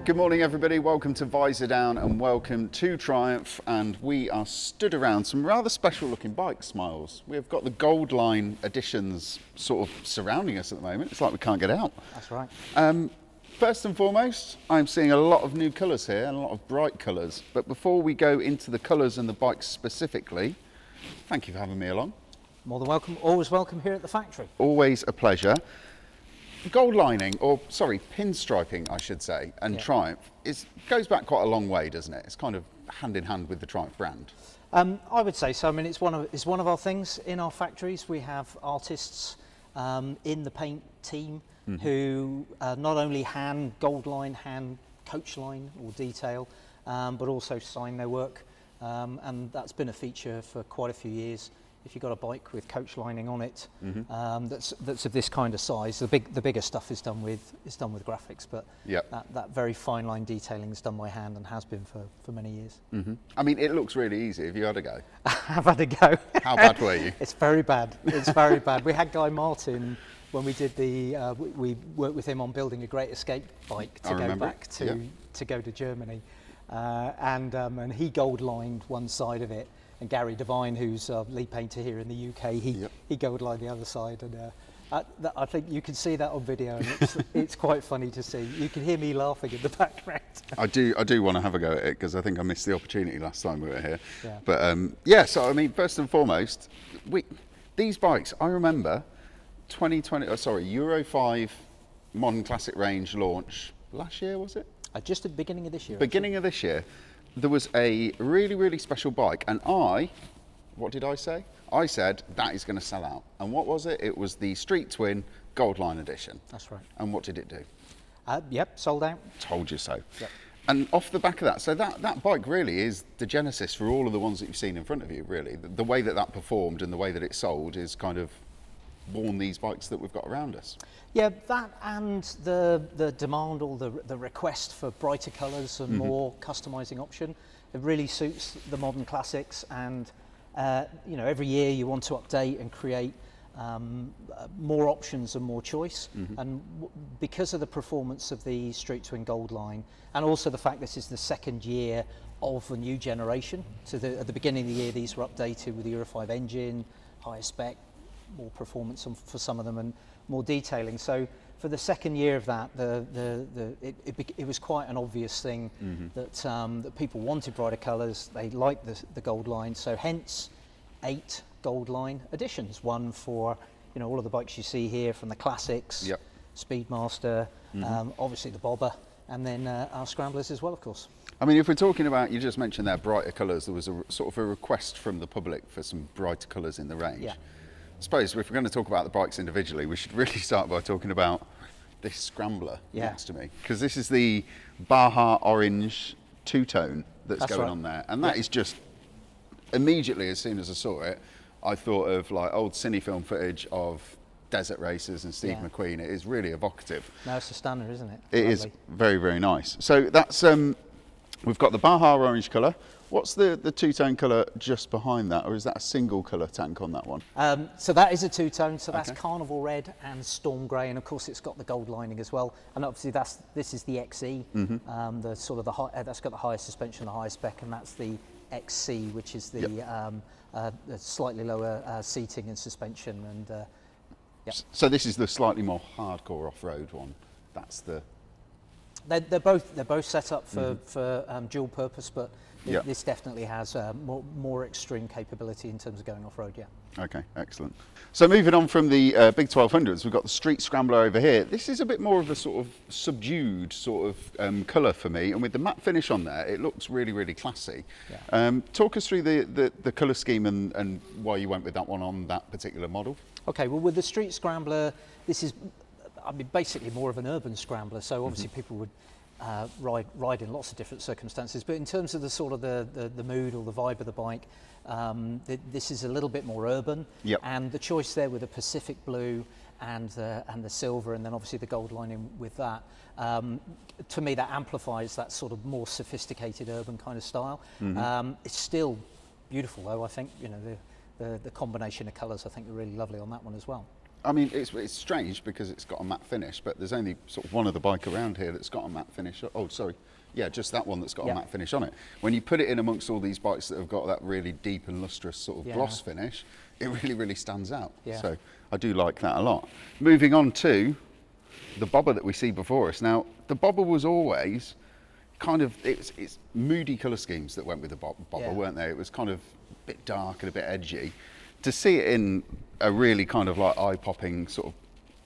Good morning everybody, welcome to Visordown and welcome to Triumph, and we are stood around some rather special looking bikes, Miles. We've got the Gold Line editions sort of surrounding us at the moment. It's like we can't get out. That's right. First and foremost, I'm seeing a lot of new colours here and a lot of bright colours. But before we go into the colours and the bikes specifically, thank you for having me along. More than welcome, always welcome here at the factory. Always a pleasure. Gold lining, or sorry, pinstriping I should say, and Triumph goes back quite a long way, doesn't it? It's kind of hand in hand with the Triumph brand. I would say so. I mean, it's one of our things in our factories. We have artists in the paint team who not only hand gold line, hand coach line or detail, but also sign their work, and that's been a feature for quite a few years. If you've got a bike with coach lining on it, that's of this kind of size, the bigger stuff is done with graphics, but that very fine line detailing is done by hand and has been for many years. I mean, it looks really easy. Have you had a go? I've had a go. How bad were you? It's very bad. It's very bad. We had Guy Martin when we did we worked with him on building a Great Escape bike to go back to go to Germany, and he gold lined one side of it. And Gary Devine, who's lead painter here in the UK, he gold lined the other side, and I think you can see that on video, and it's quite funny to see. You can hear me laughing in the background. I do want to have a go at it because I think I missed the opportunity last time we were here. Yeah. But so I mean, first and foremost, these bikes, I remember 2020. Euro 5 Modern Classic range launch last year, was it? Just at the beginning of this year. Beginning of this year. There was a really, really special bike, and what did I say? I said, that is going to sell out. And what was it? It was the Street Twin Gold Line edition. That's right. And what did it do? Yep, sold out. Told you so. Yep. And off the back of that, so that bike really is the genesis for all of the ones that you've seen in front of you, really. The way that performed and the way that it sold is kind of born these bikes that we've got around us. Yeah, that and the demand or the request for brighter colours and more customising option, it really suits the Modern Classics, and every year you want to update and create more options and more choice, and because of the performance of the Street Twin Gold Line, and also the fact this is the second year of the new generation, so at the beginning of the year these were updated with the Euro 5 engine, higher spec, more performance for some of them, and more detailing. So for the second year of that, it was quite an obvious thing that people wanted brighter colours. They liked the gold line. So hence 8 gold line editions. One for all of the bikes you see here, from the classics, Speedmaster, obviously the Bobber, and then our Scramblers as well, of course. I mean, if we're talking about, you just mentioned there brighter colours, there was a sort of a request from the public for some brighter colours in the range. Yeah. I suppose if we're going to talk about the bikes individually, we should really start by talking about this Scrambler next to me, because this is the Baja Orange two-tone that's going on there, and that is just immediately, as soon as I saw it, I thought of like old cine film footage of desert races and Steve McQueen. It is really evocative. No, it's a stunner, isn't it? It is very, very nice. So that's we've got the Baja Orange colour. What's the two-tone colour just behind that, or is that a single colour tank on that one? So that is a two-tone, so that's Carnival Red and Storm Grey, and of course it's got the gold lining as well. And obviously this is the XE, the sort of that's got the highest suspension, the highest spec, and that's the XC, which is the slightly lower seating and suspension. And so this is the slightly more hardcore off-road one. That's the. They're both set up for dual purpose, but this definitely has more extreme capability in terms of going off-road, Okay, excellent. So moving on from the big 1200s, we've got the Street Scrambler over here. This is a bit more of a sort of subdued sort of colour for me, and with the matte finish on there, it looks really, really classy. Talk us through the colour scheme and why you went with that one on that particular model. Okay, well with the Street Scrambler, this is basically more of an urban scrambler, so obviously people would ride in lots of different circumstances, but in terms of the sort of the mood or the vibe of the bike, this is a little bit more urban, and the choice there with the Pacific blue and the silver, and then obviously the gold lining with that, to me that amplifies that sort of more sophisticated urban kind of style. It's still beautiful though. I think the combination of colours I think are really lovely on that one as well. I mean, it's strange because it's got a matte finish, but there's only sort of one other bike around here that's got a matte finish. Oh, sorry. Yeah, just that one that's got a matte finish on it. When you put it in amongst all these bikes that have got that really deep and lustrous sort of gloss finish, it really, really stands out. Yeah. So I do like that a lot. Moving on to the bobber that we see before us. Now, the bobber was always kind of, it's moody colour schemes that went with the bobber, weren't they? It was kind of a bit dark and a bit edgy. To see it in a really kind of like eye-popping sort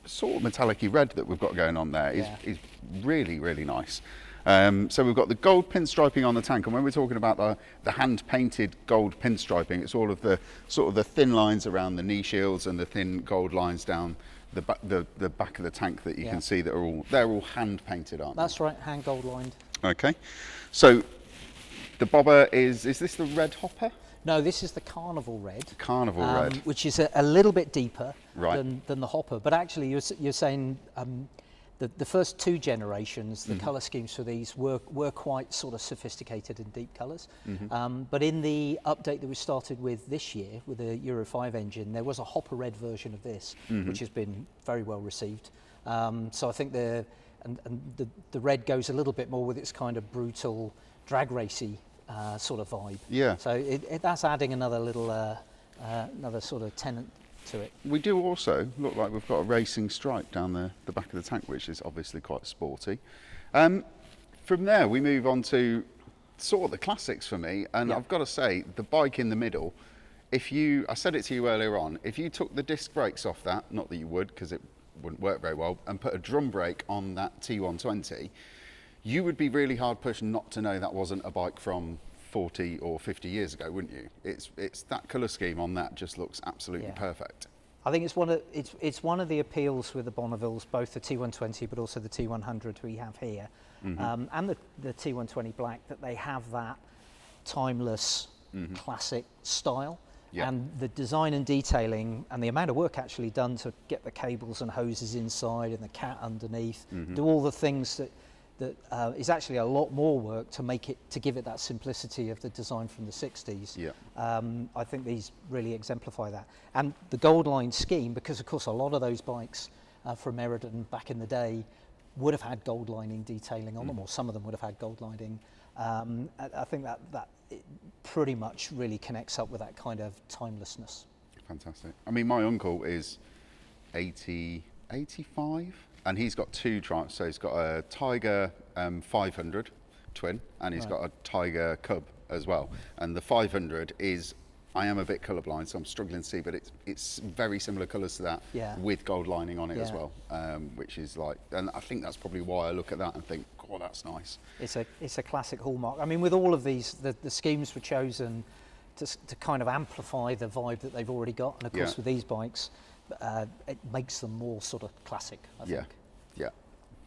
of metallic-y red that we've got going on there is really, really nice. So we've got the gold pinstriping on the tank, and when we're talking about the hand-painted gold pinstriping, it's all of the sort of the thin lines around the knee shields and the thin gold lines down the back of the tank that you can see that they're all hand-painted, aren't they? That's right, hand gold lined. Okay, so the bobber is this the red hopper? No, this is the Carnival Red. Carnival Red. Which is a little bit deeper Right. than the Hopper. But actually, you're saying the first two generations, the colour schemes for these were quite sort of sophisticated and deep colours. But in the update that we started with this year, with the Euro 5 engine, there was a Hopper Red version of this, which has been very well received. So I think the red goes a little bit more with its kind of brutal, drag racy sort of vibe. Yeah. So that's adding another little, another sort of tenant to it. We do also look like we've got a racing stripe down the back of the tank, which is obviously quite sporty. From there, we move on to sort of the classics for me, and I've got to say, the bike in the middle, I said it to you earlier on, if you took the disc brakes off that, not that you would, because it wouldn't work very well, and put a drum brake on that T120, you would be really hard pushed not to know that wasn't a bike from 40 or 50 years ago, wouldn't you? It's that colour scheme on that just looks absolutely perfect. I think it's one of the appeals with the Bonnevilles, both the T120 but also the T100 we have here, and the T120 Black, that they have that timeless classic style. Yeah. And the design and detailing and the amount of work actually done to get the cables and hoses inside and the cat underneath, do all the things that is actually a lot more work to give it that simplicity of the design from the 60s. Yeah. I think these really exemplify that. And the gold line scheme, because of course a lot of those bikes from Meriden back in the day would have had gold lining detailing on them, or some of them would have had gold lining. I think that it pretty much really connects up with that kind of timelessness. Fantastic. I mean, my uncle is 85, and he's got two Triumphs. So he's got a Tiger 500 twin, and he's got a Tiger Cub as well. And the 500 is, I am a bit colourblind, so I'm struggling to see, but it's very similar colours to that, with gold lining on it as well, which is like, and I think that's probably why I look at that and think, oh, that's nice. It's a classic hallmark. I mean, with all of these, the schemes were chosen to kind of amplify the vibe that they've already got, and of course with these bikes, it makes them more sort of classic, I think. Yeah,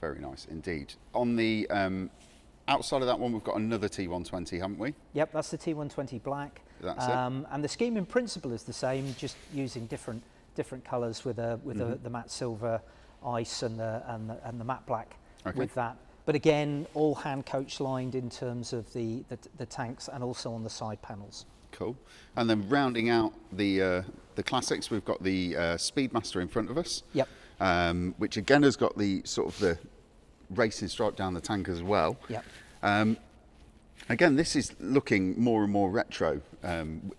very nice indeed. On the outside of that one, we've got another T120, haven't we? Yep, that's the T120 Black. That's it. And the scheme in principle is the same, just using different colours with the matte silver ice and the matte black with that. But again, all hand coach lined in terms of the tanks and also on the side panels. Cool. And then rounding out the classics, we've got the Speedmaster in front of us. Yep. Which again has got the sort of the racing stripe down the tank as well. Yep. Again, this is looking more and more retro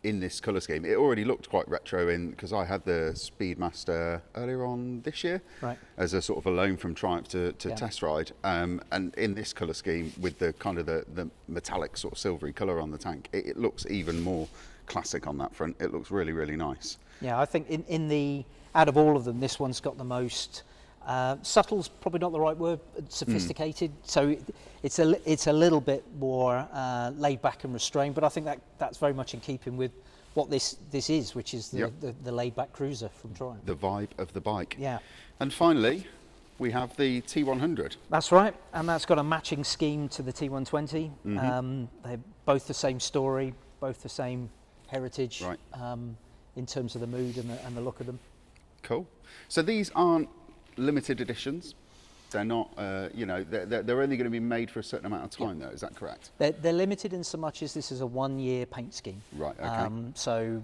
in this colour scheme. It already looked quite retro because I had the Speedmaster earlier on this year, right, as a sort of a loan from Triumph to test ride. And in this colour scheme, with the kind of the metallic sort of silvery colour on the tank, it looks even more classic on that front. It looks really, really nice. Yeah, I think out of all of them, this one's got the most subtle's probably not the right word, sophisticated. So it's a little bit more laid back and restrained, but I think that's very much in keeping with what this is, which is the laid back cruiser from Triumph. The vibe of the bike. Yeah. And finally, we have the T100. That's right, and that's got a matching scheme to the T120. They're both the same story, both the same heritage, right, in terms of the mood and the look of them. Cool. So these aren't limited editions. They're not, they're only going to be made for a certain amount of time, though. Is that correct? They're limited in so much as this is a 1-year paint scheme. Right. Okay. So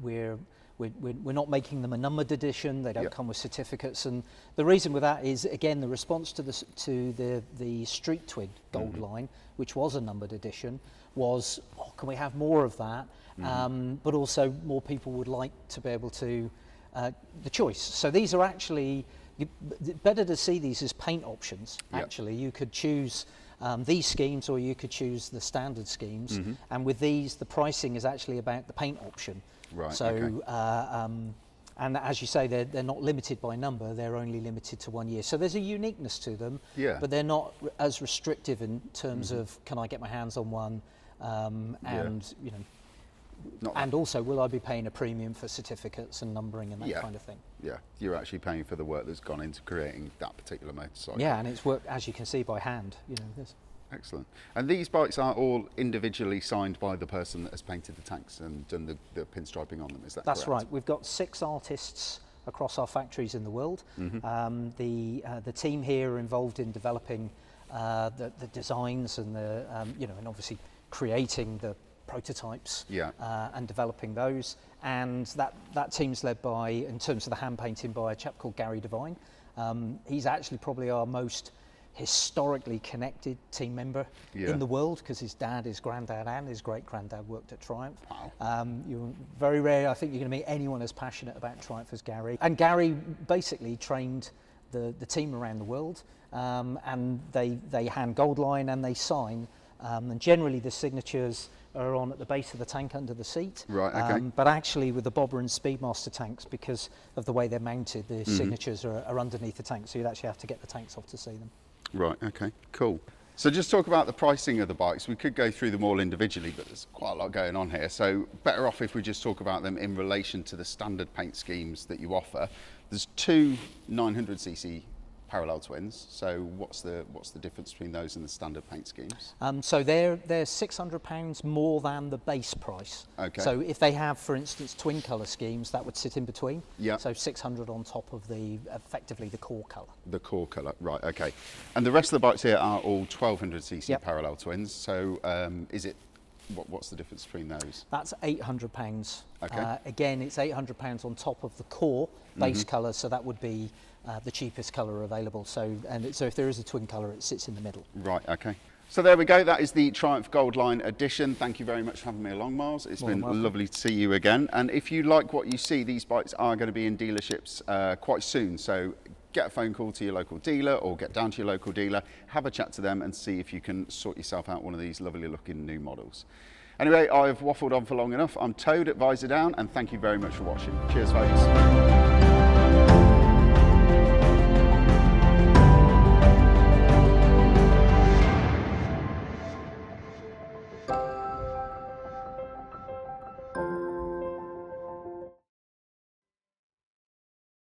we're we're not making them a numbered edition. They don't come with certificates, and the reason with that is, again, the response to the Street Twin Gold line, which was a numbered edition, was, oh, can we have more of that? But also more people would like to be able to the choice. So these are actually better to see these as paint options. Actually, you could choose these schemes, or you could choose the standard schemes, and with these, the pricing is actually about the paint option. Right. So, and as you say, they're not limited by number; they're only limited to 1 year. So there's a uniqueness to them, but they're not as restrictive in terms of can I get my hands on one, and you know. And also, will I be paying a premium for certificates and numbering and that kind of thing? Yeah, you're actually paying for the work that's gone into creating that particular motorcycle. Yeah, and it's worked, as you can see, by hand. You know, this. Excellent. And these bikes are all individually signed by the person that has painted the tanks and done the pinstriping on them, is that That's correct? right. We've got 6 artists across our factories in the world. The team here are involved in developing the designs and the you know, and obviously creating the prototypes and developing those, and that team's led by, in terms of the hand painting, by a chap called Gary Devine. He's actually probably our most historically connected team member in the world, because his dad, his granddad and his great granddad worked at Triumph. You're very rare, I think you're going to meet anyone as passionate about Triumph as Gary. And Gary basically trained the team around the world, and they hand gold line and they sign, and generally the signatures are on at the base of the tank under the seat. Right, okay. But actually with the Bobber and Speedmaster tanks, because of the way they're mounted, the signatures are underneath the tank, so you'd actually have to get the tanks off to see them. Right, okay, cool. So just talk about the pricing of the bikes. We could go through them all individually, but there's quite a lot going on here. So better off if we just talk about them in relation to the standard paint schemes that you offer. There's 2 900cc parallel twins. So what's the difference between those and the standard paint schemes? So they're £600 more than the base price. Okay. So if they have, for instance, twin colour schemes, that would sit in between. Yeah. So 600 on top of effectively the core colour. The core colour, right, okay. And the rest of the bikes here are all 1200cc parallel twins. So what's the difference between those? That's £800. Okay. Again, it's £800 on top of the core base colour, so that would be the cheapest colour available. So if there is a twin colour, it sits in the middle. Right, okay. So there we go, that is the Triumph Gold Line edition. Thank you very much for having me along, Miles. It's been lovely to see you again. And if you like what you see, these bikes are going to be in dealerships quite soon. So get a phone call to your local dealer or get down to your local dealer, have a chat to them and see if you can sort yourself out one of these lovely looking new models. Anyway, I've waffled on for long enough. I'm Toad at Visordown, and thank you very much for watching. Cheers, folks.